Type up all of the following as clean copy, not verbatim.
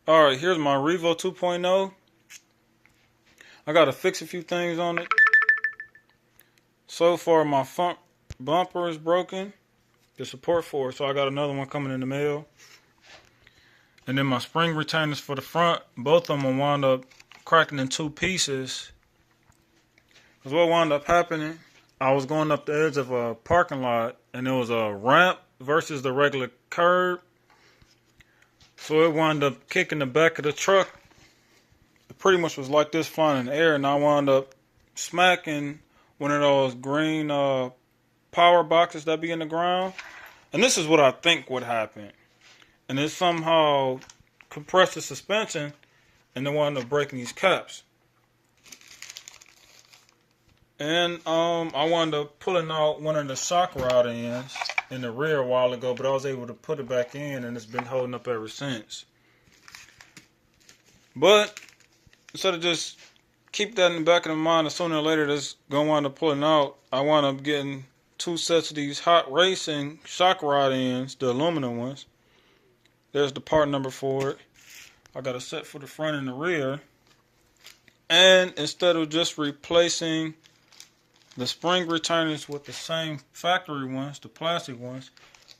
Alright, here's my Revo 2.0. I gotta fix a few things on it. So far, my front bumper is broken. The support for it, so I got another one coming in the mail. And then my spring retainers for the front, both of them will wind up cracking in two pieces. Because what wound up happening, I was going up the edge of a parking lot, and there was a ramp versus the regular curb. So it wound up kicking the back of the truck. It pretty much was like this flying in the air, and I wound up smacking one of those green power boxes that be in the ground. And this is what I think would happen. And it somehow compressed the suspension, and then wound up breaking these caps. And I wound up pulling out one of the shock rod ends in the rear a while ago, but I was able to put it back in, and it's been holding up ever since. But instead of just keep that in the back of the mind, sooner or later that's gonna wind up pulling out, I wound up getting two sets of these hot racing shock rod ends, the aluminum ones. There's the part number for it. I got a set for the front and the rear. And instead of just replacing the spring retainers with the same factory ones, the plastic ones,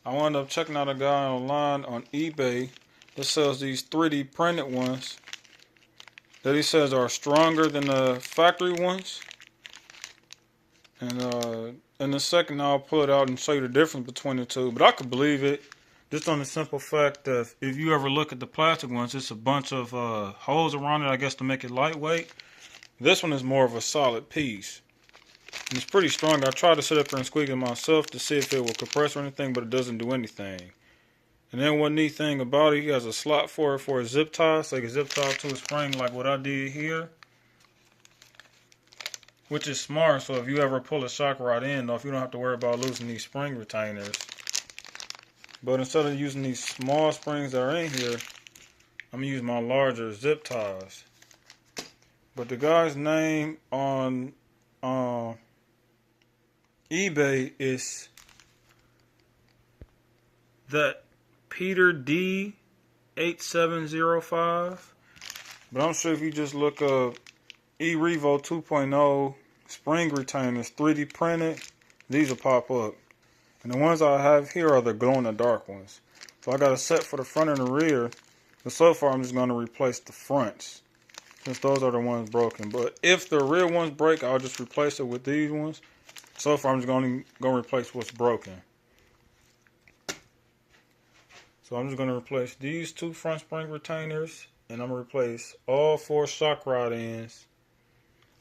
I wound up checking out a guy online on eBay that sells these 3D printed ones that he says are stronger than the factory ones. And in a second I'll pull it out and show you the difference between the two. But I could believe it just on the simple fact that if you ever look at the plastic ones, it's a bunch of holes around it, I guess, to make it lightweight. This one is more of a solid piece. And it's pretty strong. I tried to sit up there and squeak it myself to see if it will compress or anything, but it doesn't do anything. And then one neat thing about it, he has a slot for a zip tie, so you can zip tie to a spring like what I did here. Which is smart, so if you ever pull a shock rod in, though, if you don't have to worry about losing these spring retainers. But instead of using these small springs that are in here, I'm going to use my larger zip ties. But the guy's name on eBay is that Peter D 8705. But I'm sure if you just look up eRevo 2.0 spring retainers 3D printed, these will pop up. And the ones I have here are the glow in the dark ones. So I got a set for the front and the rear. But so far I'm just going to replace the fronts, since those are the ones broken. But if the rear ones break, I'll just replace it with these ones. So far I'm just going to replace what's broken. So I'm just going to replace these two front spring retainers. And I'm going to replace all four shock rod ends,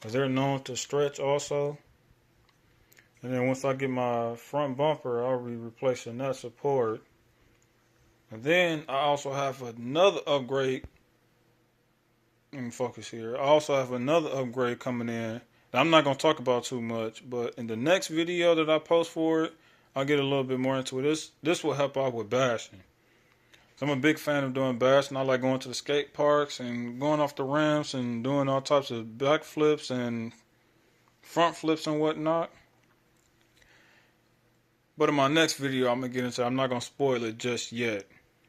because they're known to stretch also. And then once I get my front bumper, I'll be replacing that support. And then I also have another upgrade. Let me focus here. I also have another upgrade coming in that I'm not going to talk about too much. But in the next video that I post for it, I'll get a little bit more into it. This will help out with bashing. So I'm a big fan of doing bashing. I like going to the skate parks and going off the ramps and doing all types of back flips and front flips and whatnot. But in my next video, I'm going to get into it. I'm not going to spoil it just yet.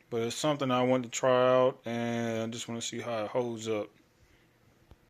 But it's something I want to try out, and I just want to see how it holds up.